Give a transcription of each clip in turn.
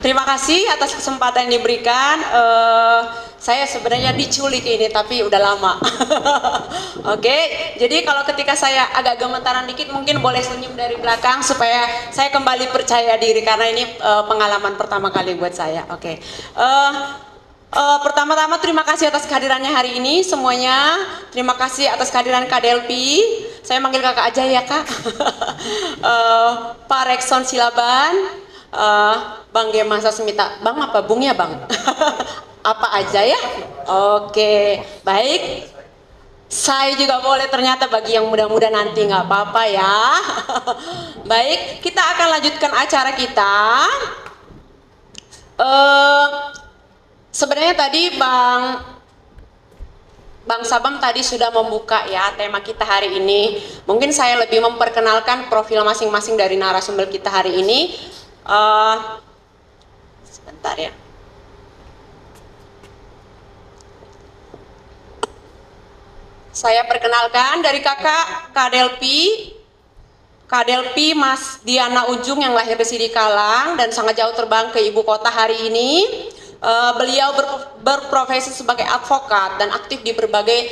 Terima kasih atas kesempatan yang diberikan. Saya sebenarnya diculik ini, tapi udah lama. Oke, jadi kalau ketika saya agak gemetaran dikit, mungkin boleh senyum dari belakang supaya saya kembali percaya diri karena ini pengalaman pertama kali buat saya. Oke. Pertama-tama terima kasih atas kehadirannya hari ini semuanya. Terima kasih atas kehadiran Kak Delpi. Saya manggil kakak aja ya kak. Pak Rekson Silaban. Bang Gema Sasmita, Bang apa Bung ya Bang? Apa aja ya? Oke, baik. Saya juga boleh ternyata bagi yang muda-muda nanti nggak apa-apa ya. Baik, kita akan lanjutkan acara kita. Sebenarnya tadi Bang Sabam tadi sudah membuka ya tema kita hari ini. Mungkin saya lebih memperkenalkan profil masing-masing dari narasumber kita hari ini. Sebentar ya. Saya perkenalkan dari kakak Kak Delpi Mas Diana Ujung yang lahir di Sidikalang dan sangat jauh terbang ke ibu kota hari ini. Beliau berprofesi sebagai advokat dan aktif di berbagai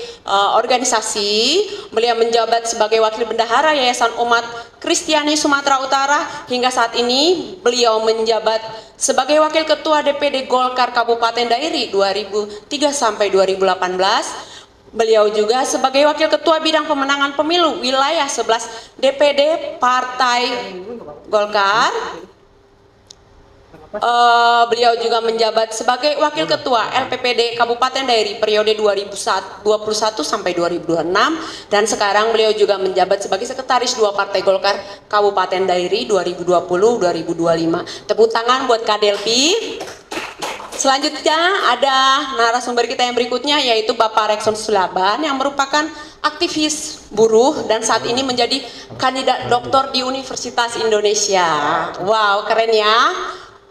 organisasi. Beliau menjabat sebagai wakil bendahara Yayasan Umat Kristiani Sumatera Utara. Hingga saat ini beliau menjabat sebagai wakil ketua DPD Golkar Kabupaten Dairi 2003 sampai 2018. Beliau juga sebagai wakil ketua bidang pemenangan pemilu wilayah 11 DPD Partai Golkar. Beliau juga menjabat sebagai wakil ketua LPPD Kabupaten Dairi periode 2021 sampai 2026 dan sekarang beliau juga menjabat sebagai sekretaris 2 Partai Golkar Kabupaten Dairi 2020-2025. Tepuk tangan buat Kak Delpi. Selanjutnya ada narasumber kita yang berikutnya yaitu Bapak Rekson Silaban yang merupakan aktivis buruh dan saat ini menjadi kandidat doktor di Universitas Indonesia. Wow, keren ya.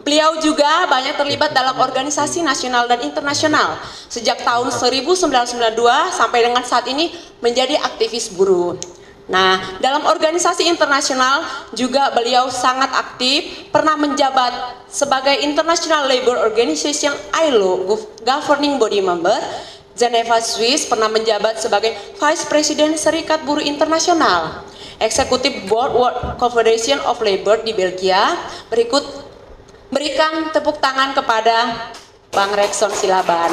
Beliau juga banyak terlibat dalam organisasi nasional dan internasional sejak tahun 1992 sampai dengan saat ini menjadi aktivis buruh. Nah, dalam organisasi internasional juga beliau sangat aktif, pernah menjabat sebagai International Labour Organization ILO Governing Body Member, Geneva, Swiss, pernah menjabat sebagai Vice President Serikat Buruh Internasional, Executive Board World Confederation of Labour di Belgia. Berikan tepuk tangan kepada Bang Rekson Silaban.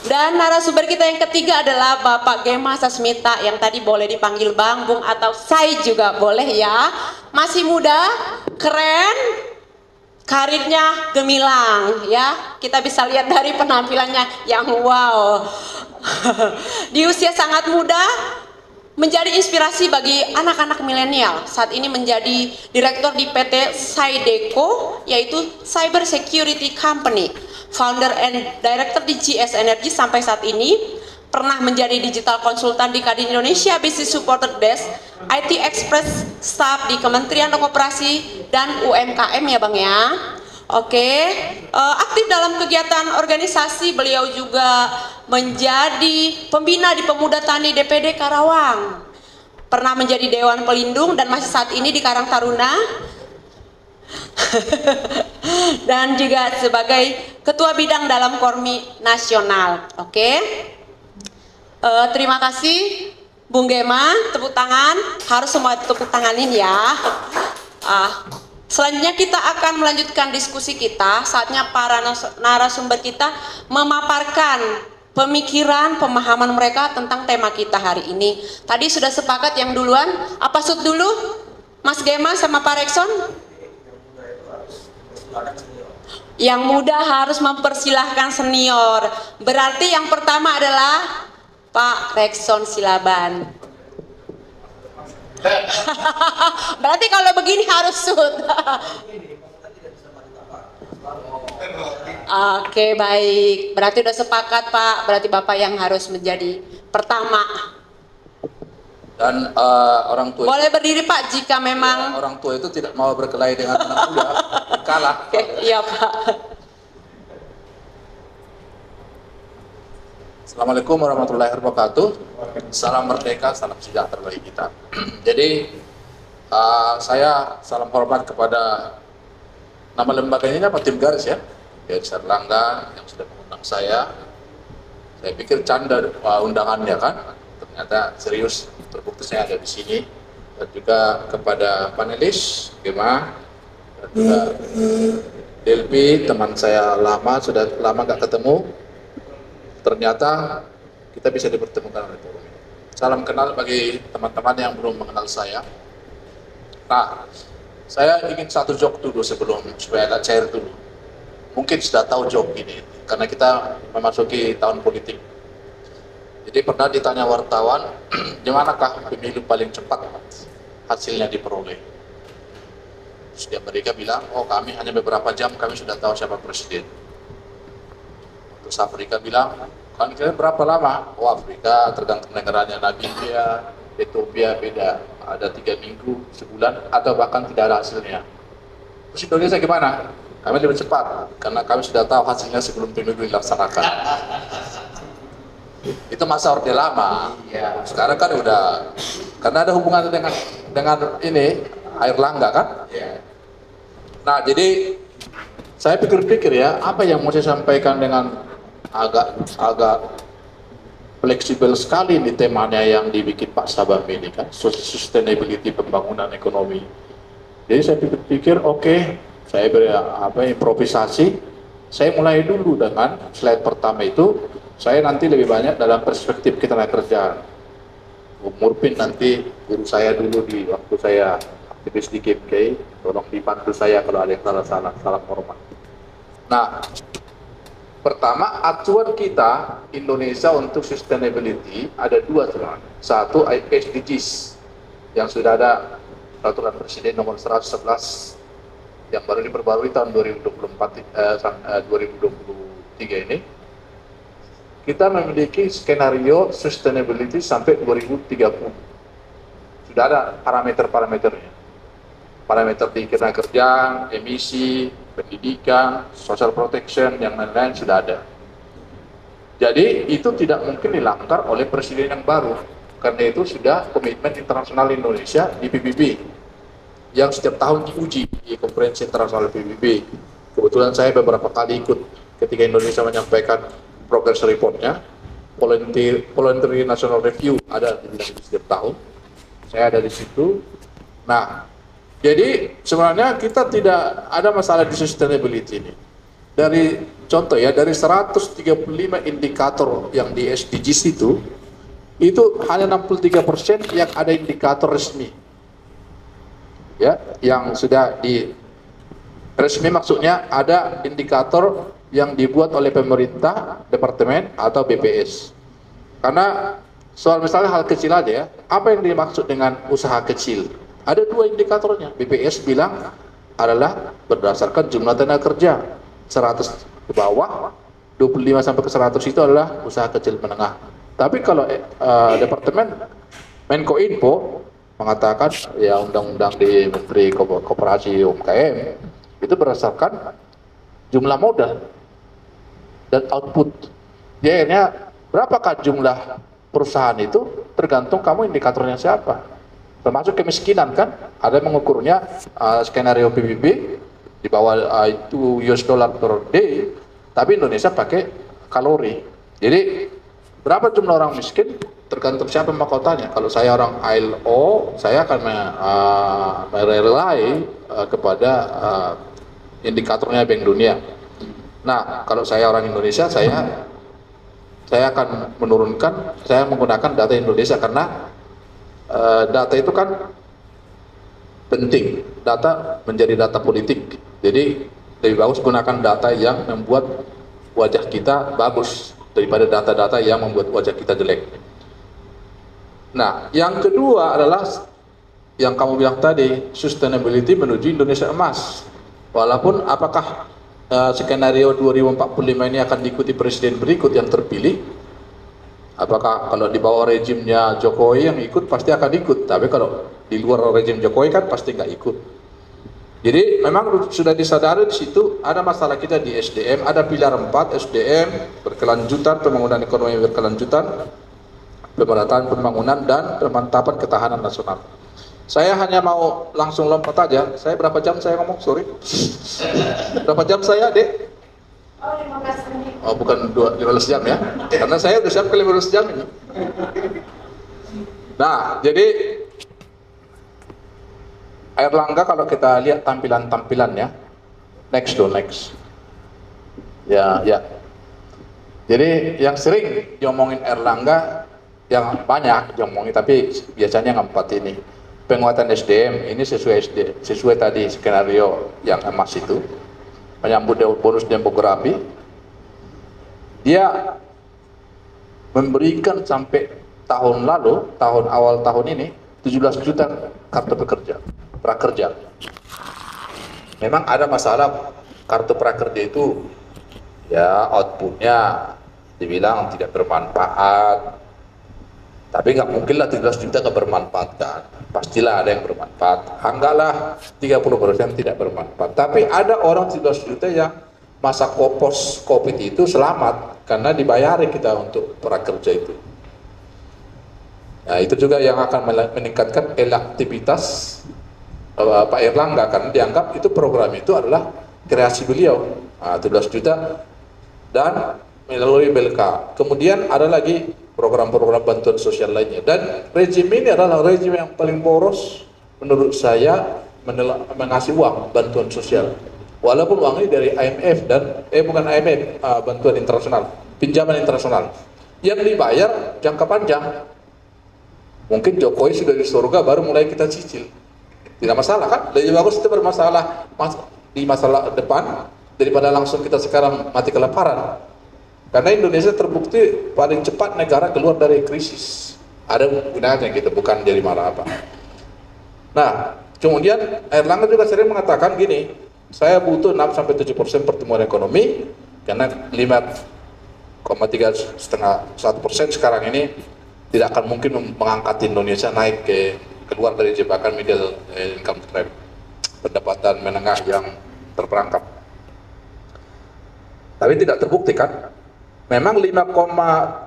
Dan narasumber kita yang ketiga adalah Bapak Gema Sasmita yang tadi boleh dipanggil Bang, Bung atau Sai juga boleh ya. Masih muda, keren, karirnya gemilang ya. Kita bisa lihat dari penampilannya yang wow. Di usia sangat muda menjadi inspirasi bagi anak-anak milenial. Saat ini menjadi direktur di PT Saideco, yaitu Cyber Security Company, founder and director di GS Energy sampai saat ini, pernah menjadi digital konsultan di Kadin Indonesia Business Supporter Desk, IT Express Staff di Kementerian Koperasi dan UMKM ya Bang ya. Oke, aktif dalam kegiatan organisasi, beliau juga menjadi pembina di Pemuda Tani DPD Karawang. Pernah menjadi Dewan Pelindung dan masih saat ini di Karang Taruna. Dan juga sebagai Ketua Bidang dalam Kormi Nasional. Oke, terima kasih Bung Gema, tepuk tangan, harus semua tepuk tanganin ya. Selanjutnya kita akan melanjutkan diskusi kita. Saatnya para narasumber kita memaparkan pemikiran, pemahaman mereka tentang tema kita hari ini. Tadi sudah sepakat yang duluan, apa sud dulu? Mas Gema sama Pak Rekson? Yang muda harus mempersilahkan senior. Berarti yang pertama adalah Pak Rekson Silaban. Berarti kalau begini harus sud. Oke, baik. Berarti udah sepakat Pak. Berarti Bapak yang harus menjadi pertama. Dan orang tua boleh berdiri Pak jika memang orang tua itu tidak mau berkelahi dengan anak muda, kalah. Oke, iya Pak. Assalamualaikum warahmatullahi wabarakatuh. Salam merdeka, salam sejahtera bagi kita. Jadi saya salam hormat kepada Nama lembaganya apa? Tim Garis ya? Garis Erlangga yang sudah mengundang saya. Saya pikir canda undangannya kan, ternyata serius. Terbukti saya ada di sini. Dan juga kepada panelis, Gema, dan juga Delpi, teman saya lama, sudah lama gak ketemu. Ternyata kita bisa dipertemukan oleh forum ini. Salam kenal bagi teman-teman yang belum mengenal saya. Nah, saya ingin satu joke dulu sebelum, supaya agak cair dulu. Mungkin sudah tahu joke ini, karena kita memasuki tahun politik. Jadi pernah ditanya wartawan, dimanakah pemilu paling cepat hasilnya diperoleh? Terus mereka bilang, oh kami hanya beberapa jam kami sudah tahu siapa presiden. Terus Afrika bilang, kan kira berapa lama? Oh Afrika tergantung negaranya, Namibia, Ethiopia beda, ada 3 minggu, sebulan, atau bahkan tidak ada hasilnya. Terus Indonesia gimana? Kami lebih cepat, karena kami sudah tahu hasilnya sebelum pemilu dilaksanakan. Itu masa orde lama. Ya. Sekarang kan udah, karena ada hubungannya dengan ini air langga kan. Ya. Nah jadi saya pikir-pikir ya, apa yang mau saya sampaikan dengan agak fleksibel sekali di temanya yang dibikin Pak Sabam ini kan, sustainability pembangunan ekonomi. Jadi saya pikir-pikir, oke, saya improvisasi. Saya mulai dulu dengan slide pertama itu. Saya nanti lebih banyak dalam perspektif ketenaga kerjaan. Murpin nanti guru saya dulu di waktu saya aktivis di KMK, tolong dibantu saya kalau ada yang salah hormat. Nah, pertama acuan kita Indonesia untuk sustainability ada 2 sebenarnya. Satu SDGs yang sudah ada peraturan presiden nomor 111 yang baru diperbarui tahun 2023 ini. Kita memiliki skenario sustainability sampai 2030. Sudah ada parameter-parameternya. Parameter di ketenaga kerjaan, emisi, pendidikan, social protection, yang lain-lain sudah ada. Jadi itu tidak mungkin dilanggar oleh presiden yang baru. Karena itu sudah komitmen internasional Indonesia di PBB yang setiap tahun diuji di konferensi internasional PBB. Kebetulan saya beberapa kali ikut ketika Indonesia menyampaikan progress reportnya, voluntary national review ada di setiap tahun. Saya ada di situ. Nah, jadi sebenarnya kita tidak ada masalah di sustainability ini. Dari contoh ya, dari 135 indikator yang di SDGs itu hanya 63% yang ada indikator resmi. Ya, yang sudah di resmi maksudnya ada indikator yang dibuat oleh pemerintah, departemen, atau BPS. Karena soal misalnya hal kecil aja ya, apa yang dimaksud dengan usaha kecil? Ada 2 indikatornya. BPS bilang adalah berdasarkan jumlah tenaga kerja. 100 ke bawah, 25 sampai ke 100 itu adalah usaha kecil menengah. Tapi kalau departemen Menko Info mengatakan ya undang-undang di Menteri Koperasi UMKM itu berdasarkan jumlah modal dan output. Jadi akhirnya berapakah jumlah perusahaan itu tergantung kamu indikatornya siapa. Termasuk kemiskinan kan, ada yang mengukurnya skenario PBB di bawah itu US dollar per day, tapi Indonesia pakai kalori. Jadi berapa jumlah orang miskin tergantung siapa mahkotanya. Kalau saya orang ILO, saya akan merelai kepada indikatornya Bank Dunia. Nah, kalau saya orang Indonesia, saya akan menurunkan, saya menggunakan data Indonesia karena data itu kan penting. Data menjadi data politik. Jadi lebih bagus gunakan data yang membuat wajah kita bagus daripada data-data yang membuat wajah kita jelek. Nah, yang kedua adalah yang kamu bilang tadi, sustainability menuju Indonesia emas. Walaupun apakah skenario 2045 ini akan diikuti presiden berikut yang terpilih, apakah kalau di bawah rejimnya Jokowi yang ikut pasti akan ikut, tapi kalau di luar rejim Jokowi kan pasti nggak ikut. Jadi memang sudah disadari di situ ada masalah kita di SDM, ada pilar 4 SDM, berkelanjutan, pembangunan ekonomi berkelanjutan, pemerataan pembangunan, dan pemantapan ketahanan nasional. Saya hanya mau langsung lompat aja. Saya berapa jam saya ngomong? Sorry. Berapa jam saya, Dek? Oh, 15 menit. Oh, bukan 15 jam ya. Karena saya udah siap ke 15 jam ini. Nah, jadi Airlangga kalau kita lihat tampilannya, next. Ya. Jadi yang sering diomongin Airlangga, yang banyak diomongin, tapi biasanya empat ini. Penguatan SDM ini sesuai tadi skenario yang emas itu, menyambut bonus demografi. Dia memberikan sampai tahun lalu, awal tahun ini 17 juta kartu prakerja. Memang ada masalah kartu prakerja itu, ya outputnya dibilang tidak bermanfaat. Tapi nggak mungkin lah 17 juta nggak bermanfaat kan. Pastilah ada yang bermanfaat. Anggaplah 30% tidak bermanfaat. Tapi ada orang 17 juta yang masa COVID itu selamat karena dibayari kita untuk prakerja itu. Nah, itu juga yang akan meningkatkan elektivitas Pak Airlangga, karena dianggap itu program itu adalah kreasi beliau. Nah, 17 juta dan melalui BLK. Kemudian ada lagi program-program bantuan sosial lainnya, dan rezim ini adalah rezim yang paling boros menurut saya mengasih uang bantuan sosial, walaupun uang ini dari IMF dan bukan IMF, bantuan internasional, pinjaman internasional yang dibayar jangka panjang. Mungkin Jokowi sudah di surga baru mulai kita cicil, tidak masalah kan, lebih bagus itu bermasalah di masalah depan daripada langsung kita sekarang mati kelaparan. Karena Indonesia terbukti paling cepat negara keluar dari krisis. Ada gunanya gitu, bukan jadi marah apa. Nah, kemudian Airlangga juga sering mengatakan gini, saya butuh 6-7% pertumbuhan ekonomi, karena 5,3,1% sekarang ini tidak akan mungkin mengangkat Indonesia naik keluar dari jebakan middle income trap, pendapatan menengah yang terperangkap. Tapi tidak terbukti kan? Memang 5,31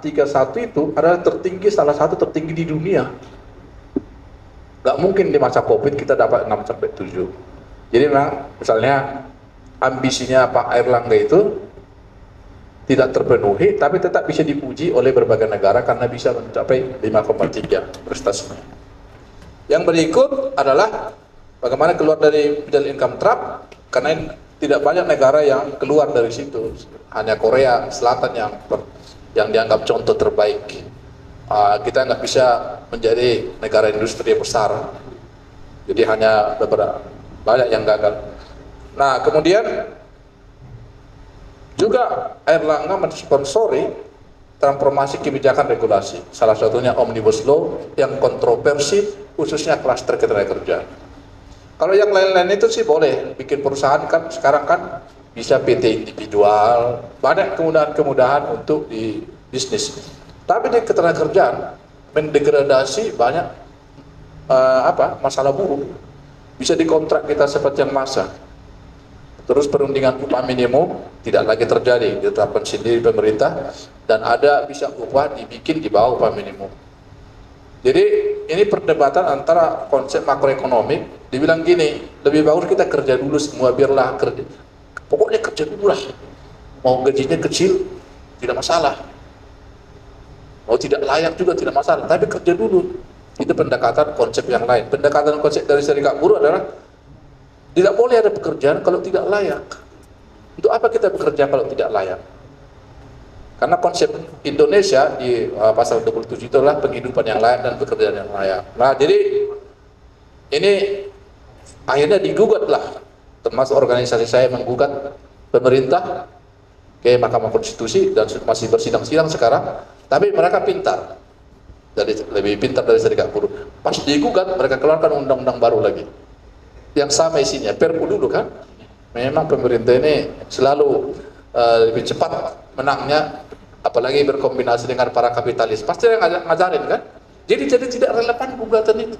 itu adalah salah satu tertinggi di dunia. Gak mungkin di masa COVID kita dapat 6-7. Jadi memang misalnya ambisinya Pak Airlangga itu tidak terpenuhi, tapi tetap bisa dipuji oleh berbagai negara karena bisa mencapai 5,3 prestasinya. Yang berikut adalah bagaimana keluar dari middle income trap, karena tidak banyak negara yang keluar dari situ. Hanya Korea Selatan yang dianggap contoh terbaik. Kita nggak bisa menjadi negara industri yang besar. Jadi hanya banyak yang gagal. Nah, kemudian juga Airlangga mensponsori transformasi kebijakan regulasi. Salah satunya Omnibus Law yang kontroversi, khususnya klaster ketenagakerjaan. Kalau yang lain-lain itu sih boleh, bikin perusahaan kan sekarang kan bisa PT individual, banyak kemudahan-kemudahan untuk di bisnis. Tapi di ketenagakerjaan mendegradasi banyak masalah buruh. Bisa dikontrak kita sepanjang masa. Terus perundingan upah minimum tidak lagi terjadi, ditetapkan sendiri pemerintah, dan ada bisa upah dibikin di bawah upah minimum. Jadi ini perdebatan antara konsep makroekonomik, dibilang gini, lebih bagus kita kerja dulu semua, biarlah kerja. Pokoknya kerja dulu lah. Mau gajinya kecil, tidak masalah. Mau tidak layak juga tidak masalah, tapi kerja dulu. Itu pendekatan konsep yang lain. Pendekatan konsep dari Serikat Buruh adalah tidak boleh ada pekerjaan kalau tidak layak. Untuk apa kita bekerja kalau tidak layak? Karena konsep Indonesia di pasal 27 itu adalah penghidupan yang layak dan pekerjaan yang layak. Nah, jadi ini akhirnya digugatlah, termasuk organisasi saya menggugat pemerintah ke Mahkamah Konstitusi dan masih bersidang-sidang sekarang. Tapi mereka pintar, lebih pintar dari Serikat Buruh. Pas digugat mereka keluarkan undang-undang baru lagi yang sama isinya, Perpu dulu kan. Memang pemerintah ini selalu lebih cepat menangnya, apalagi berkombinasi dengan para kapitalis. Pasti yang ngajarin kan. Jadi tidak relevan gugatan itu.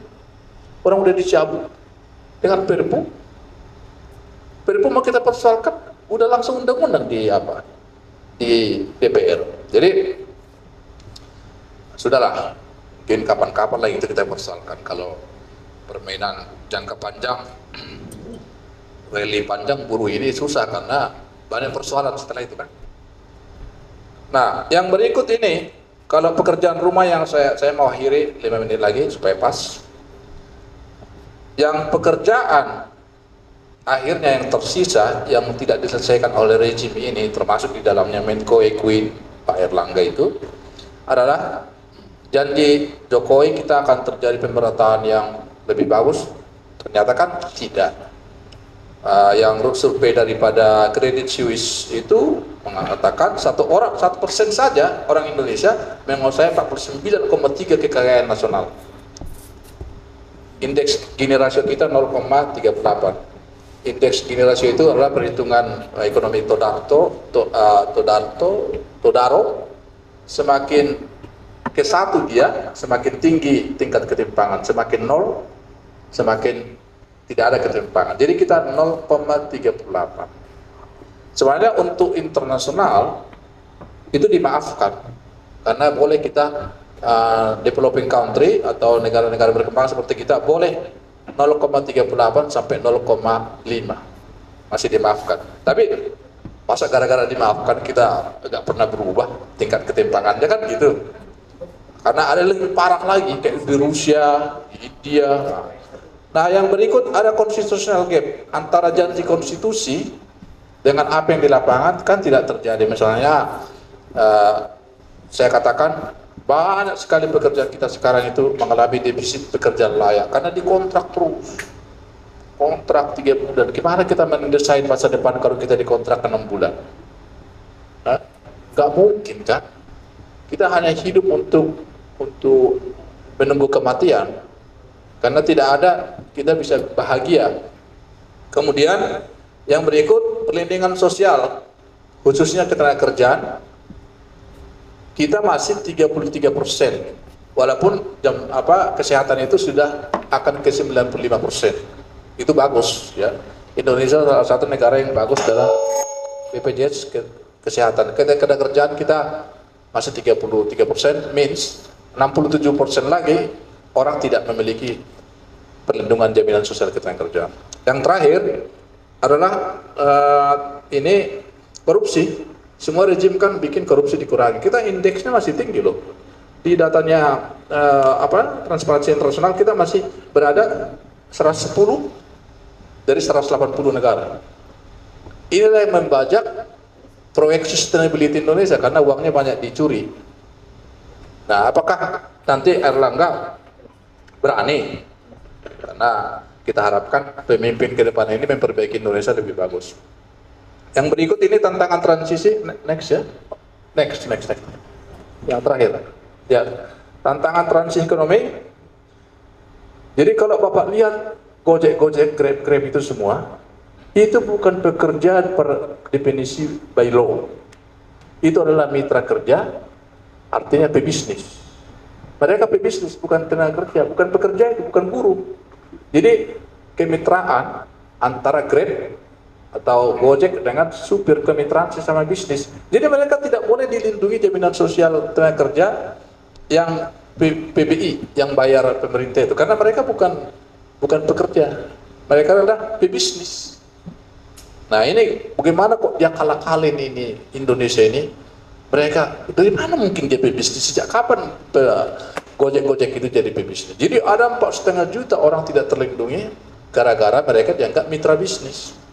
Orang udah dicabut dengan Perpu. Perpu mau kita persoalkan, udah langsung undang-undang di DPR. Jadi sudahlah, mungkin kapan-kapan lagi itu kita persoalkan kalau permainan jangka panjang, rally panjang buruh ini susah karena banyak persoalan setelah itu kan. Nah, yang berikut ini, kalau pekerjaan rumah yang saya mau akhiri 5 menit lagi supaya pas. Yang pekerjaan akhirnya yang tersisa yang tidak diselesaikan oleh rezim ini, termasuk di dalamnya Menko Equin Pak Erlangga itu, adalah janji Jokowi kita akan terjadi pemerataan yang lebih bagus. Ternyata kan tidak. Yang survei daripada Credit Suisse itu mengatakan 1% saja orang Indonesia menguasai 49,3 kekayaan nasional. Indeks Gini rasio kita 0,38. Indeks Gini rasio itu adalah perhitungan ekonomi Todaro. Semakin ke satu dia, semakin tinggi tingkat ketimpangan, semakin nol, semakin tidak ada ketimpangan. Jadi kita 0,38. Sebenarnya untuk internasional itu dimaafkan karena boleh kita developing country atau negara-negara berkembang seperti kita boleh 0,38 sampai 0,5 masih dimaafkan. Tapi masa gara-gara dimaafkan kita nggak pernah berubah tingkat ketimpangannya kan gitu. Karena ada lebih parah lagi kayak di Rusia, di India. Nah, yang berikut ada constitutional gap antara janji konstitusi dengan apa yang di lapangan kan tidak terjadi. Misalnya saya katakan banyak sekali pekerjaan kita sekarang itu mengalami defisit pekerjaan layak karena dikontrak terus. Kontrak 3 bulan. Gimana kita mendesain masa depan kalau kita dikontrak 6 bulan? Nah, gak mungkin kan? Kita hanya hidup untuk menunggu kematian. Karena tidak ada kita bisa bahagia. Kemudian yang berikut perlindungan sosial khususnya ketenagakerjaan kita masih 33%, walaupun kesehatan itu sudah akan ke 95%. Itu bagus ya. Indonesia salah satu negara yang bagus dalam BPJS kesehatan. Ketenagakerjaan kita masih 33%, means 67% lagi orang tidak memiliki perlindungan jaminan sosial ketenagakerjaan. Yang terakhir adalah ini korupsi. Semua rejim kan bikin korupsi dikurangi. Kita indeksnya masih tinggi loh. Di datanya Transparansi Internasional kita masih berada 110 dari 180 negara. Inilah yang membajak proyek sustainability Indonesia karena uangnya banyak dicuri. Nah, apakah nanti Erlangga berani? Karena kita harapkan pemimpin ke depan ini memperbaiki Indonesia lebih bagus. Yang berikut ini tantangan transisi, next ya, next. Yang terakhir, ya, tantangan transisi ekonomi. Jadi kalau Bapak lihat Gojek, Grab itu semua, itu bukan pekerjaan per definisi by law. Itu adalah mitra kerja, artinya pebisnis. Mereka pebisnis, bukan tenaga kerja, bukan pekerja, itu bukan buruh. Jadi kemitraan antara Grab atau Gojek dengan supir kemitraan sesama bisnis. Jadi mereka tidak boleh dilindungi jaminan sosial tenaga kerja yang PBI yang bayar pemerintah itu, karena mereka bukan pekerja, mereka adalah pebisnis. Nah, ini bagaimana kok dia kalah-kalin ini Indonesia ini? Mereka dari mana mungkin dia pebisnis? Sejak kapan Gojek itu jadi pebisnis? Jadi ada 4,5 juta orang tidak terlindungi gara-gara mereka dianggap mitra bisnis.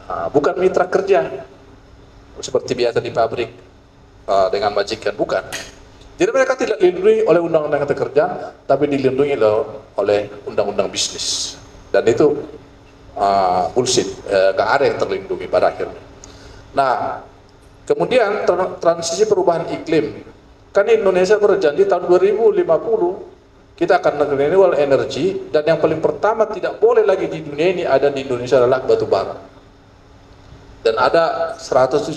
Bukan mitra kerja seperti biasa di pabrik dengan majikan, bukan. Jadi mereka tidak dilindungi oleh undang-undang kerja, tapi dilindungi oleh undang-undang bisnis. Dan itu bullshit, gak ada yang terlindungi pada akhirnya. Nah, kemudian transisi perubahan iklim. Kan Indonesia berjanji tahun 2050 kita akan renewable energy, dan yang paling pertama tidak boleh lagi di dunia ini ada di Indonesia adalah batu bara. Dan ada 170.000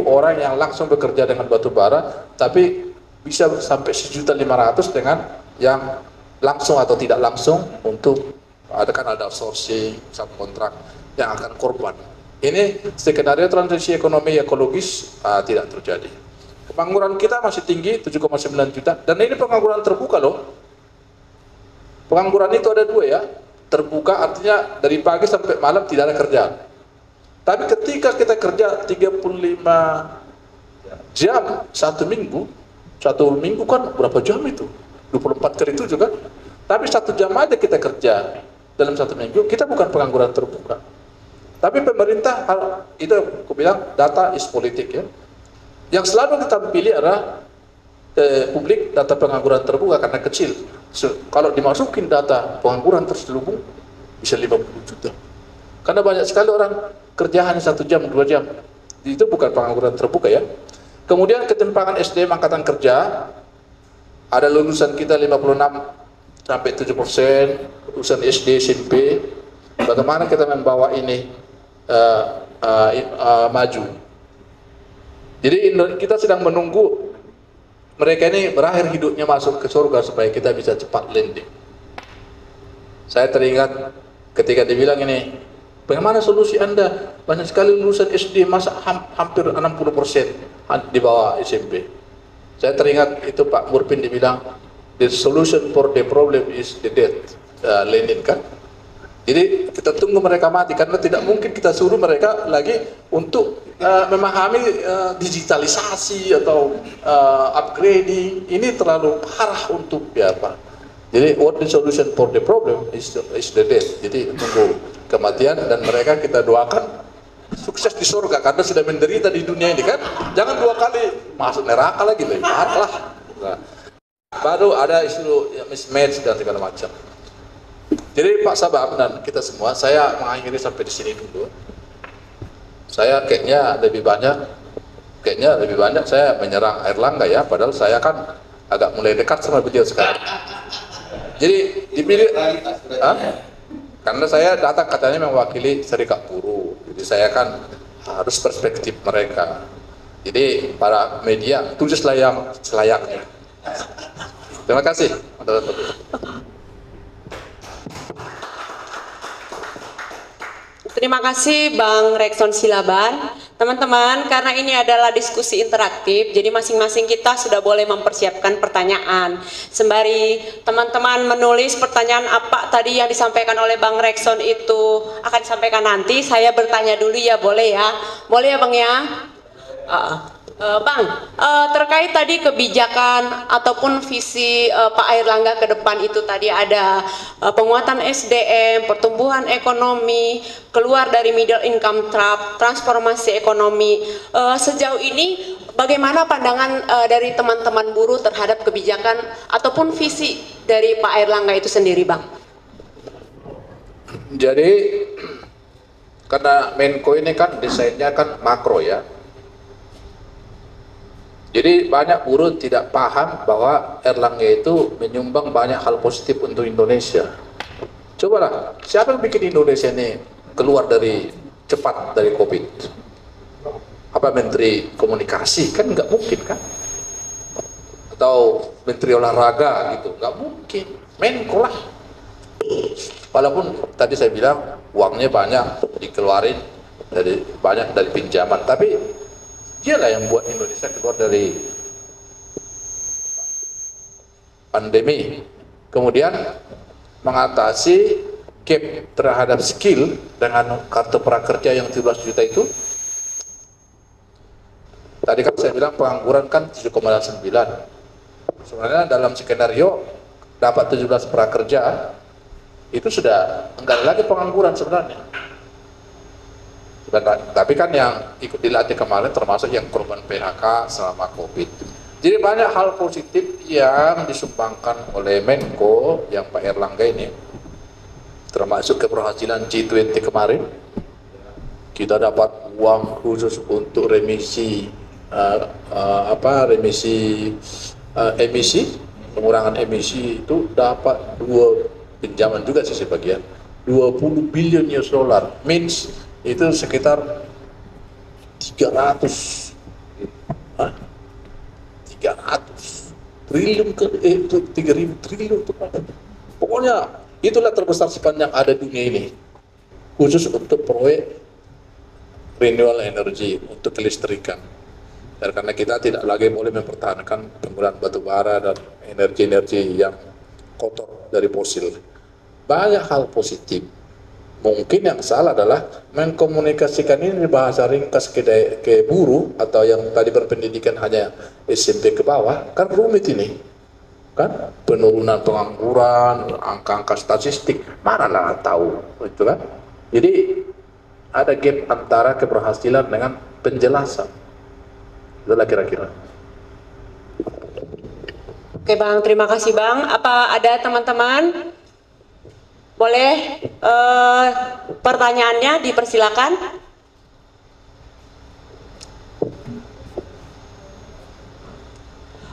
orang yang langsung bekerja dengan batu bara, tapi bisa sampai 1.500.000 dengan yang langsung atau tidak langsung untuk ada outsourcing, subkontrak yang akan korban. Ini skenario transisi ekonomi ekologis tidak terjadi. Pengangguran kita masih tinggi 7,9 juta, dan ini pengangguran terbuka loh. Pengangguran itu ada dua ya, terbuka artinya dari pagi sampai malam tidak ada kerjaan. Tapi ketika kita kerja 35 jam satu minggu kan berapa jam itu? 24 kali itu juga. Tapi 1 jam aja kita kerja dalam 1 minggu, kita bukan pengangguran terbuka. Tapi pemerintah, itu aku bilang data is politik ya. Yang selalu kita pilih adalah publik data pengangguran terbuka karena kecil. Kalau dimasukin data pengangguran terselubung bisa 50 juta. Karena banyak sekali orang kerja hanya 1 jam, 2 jam. Itu bukan pengangguran terbuka ya. Kemudian ketimpangan SDM angkatan kerja, ada lulusan kita 56 sampai 7%, lulusan SD, SMP. Bagaimana kita membawa ini maju? Jadi kita sedang menunggu mereka ini berakhir hidupnya masuk ke surga supaya kita bisa cepat landing. Saya teringat ketika dibilang ini, bagaimana solusi Anda? Banyak sekali lulusan SD masa hampir 60% di bawah SMP. Saya teringat itu Pak Murpin dibilang, the solution for the problem is the death, Lenin kan. Jadi kita tunggu mereka mati karena tidak mungkin kita suruh mereka lagi untuk memahami digitalisasi atau upgrading. Ini terlalu parah untuk apa. Jadi what the solution for the problem is the death. Jadi tunggu kematian dan mereka kita doakan sukses di surga karena sudah menderita di dunia ini kan. Jangan 2 kali masuk neraka lagi, lebih parah lah. Nah, baru ada isu mismatch dan segala macam. Jadi Pak Sabam dan kita semua, saya mengakhiri sampai di sini dulu. Saya kayaknya lebih banyak saya menyerang Airlangga ya, padahal saya kan agak mulai dekat sama beliau sekarang. Jadi dipilih, karena saya datang katanya mewakili Serikat Buruh, jadi saya kan harus perspektif mereka. Jadi para media tulislah yang selayaknya. Terima kasih. Terima kasih Bang Rekson Silaban. Teman-teman, karena ini adalah diskusi interaktif, jadi masing-masing kita sudah boleh mempersiapkan pertanyaan. Sembari teman-teman menulis pertanyaan apa tadi yang disampaikan oleh Bang Rekson itu akan disampaikan nanti, saya bertanya dulu ya, boleh ya? Boleh ya Bang ya? Bang, terkait tadi kebijakan ataupun visi Pak Airlangga ke depan itu tadi ada penguatan SDM, pertumbuhan ekonomi, keluar dari middle income trap, transformasi ekonomi. Sejauh ini bagaimana pandangan dari teman-teman buruh terhadap kebijakan ataupun visi dari Pak Airlangga itu sendiri, Bang? Jadi karena Menko ini kan desainnya kan makro ya. Jadi banyak buruh tidak paham bahwa Airlangga itu menyumbang banyak hal positif untuk Indonesia. Cobalah, siapa yang bikin Indonesia ini keluar cepat dari COVID? Apa Menteri Komunikasi? Kan nggak mungkin kan? Atau Menteri Olahraga gitu? Nggak mungkin. Menko lah. Walaupun tadi saya bilang uangnya banyak dikeluarin banyak dari pinjaman, tapi dialah yang buat Indonesia keluar dari pandemi. Kemudian mengatasi gap terhadap skill dengan kartu prakerja yang 17 juta itu. Tadi kan saya bilang pengangguran kan 7,9. Sebenarnya dalam skenario dapat 17 prakerja itu sudah enggak lagi pengangguran sebenarnya. Tapi kan yang ikut dilatih kemarin termasuk yang korban PHK selama COVID. Jadi banyak hal positif yang disumbangkan oleh Menko yang Pak Airlangga ini, termasuk keberhasilan G20 kemarin. Kita dapat uang khusus untuk remisi emisi, pengurangan emisi itu dapat 2 pinjaman juga sih sebagian. 20 billion US dollar means itu sekitar 300 triliun ke 3.000 triliun itu. Pokoknya itulah terbesar sepanjang ada dunia ini, khusus untuk proyek renewable energy, untuk kelistrikan. Dan karena kita tidak lagi boleh mempertahankan penggunaan batu bara dan energi-energi yang kotor dari fosil. Banyak hal positif. Mungkin yang salah adalah mengkomunikasikan ini di bahasa ringkas ke buruh atau yang tadi berpendidikan hanya SMP ke bawah, kan rumit ini. Kan penurunan pengangguran, angka-angka statistik, mana lah tahu, itu kan. Jadi ada gap antara keberhasilan dengan penjelasan. Itulah kira-kira. Oke Bang, terima kasih Bang. Apa ada teman-teman? Boleh pertanyaannya dipersilakan.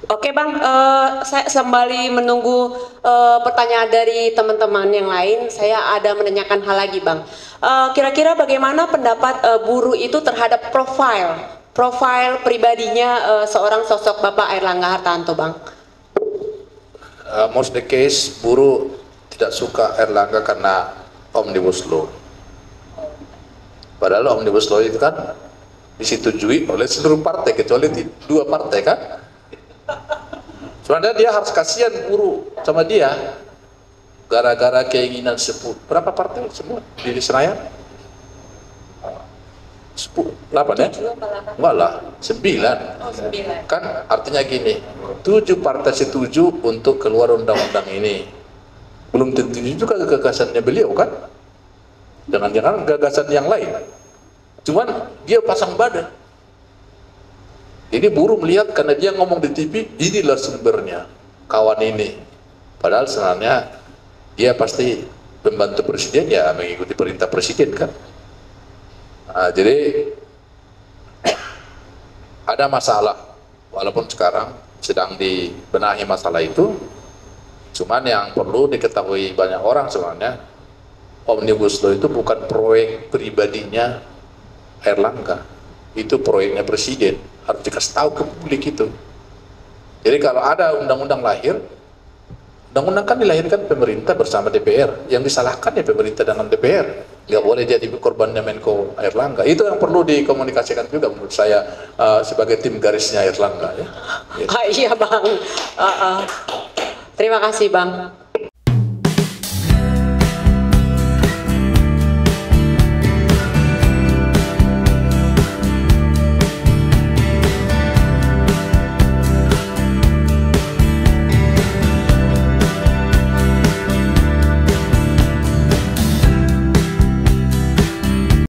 Oke Bang, saya sembari menunggu pertanyaan dari teman-teman yang lain, saya ada menanyakan hal lagi Bang. Kira-kira bagaimana pendapat buruh itu terhadap profil pribadinya seorang sosok Bapak Airlangga Hartarto Bang? Most the case buruh tidak suka Airlangga karena Omnibus Law. Padahal Omnibus Law itu kan disetujui oleh seluruh partai kecuali 2 partai kan. Sebenarnya dia harus kasihan buruh sama dia gara-gara keinginan berapa partai semua di Senayan? 8 ya? Enggak lah, 9. Oh, 9. Kan artinya gini, 7 partai setuju untuk keluar undang-undang ini. Belum tentu juga gagasannya beliau kan? Jangan-jangan gagasan yang lain. Cuman dia pasang badan. Jadi buruh melihat karena dia ngomong di TV, inilah sumbernya kawan ini. Padahal sebenarnya dia pasti pembantu presiden ya mengikuti perintah presiden kan. Nah, jadi ada masalah walaupun sekarang sedang dibenahi masalah itu. Cuman yang perlu diketahui banyak orang sebenarnya Omnibus Law itu bukan proyek pribadinya Airlangga, itu proyeknya presiden, harus dikasih tahu ke publik itu. Jadi kalau ada undang-undang lahir, undang-undang kan dilahirkan pemerintah bersama DPR, yang disalahkan ya pemerintah dengan DPR, nggak boleh jadi korbannya Menko Airlangga. Itu yang perlu dikomunikasikan juga menurut saya sebagai tim garisnya Airlangga ya. Iya Bang. Terima kasih Bang.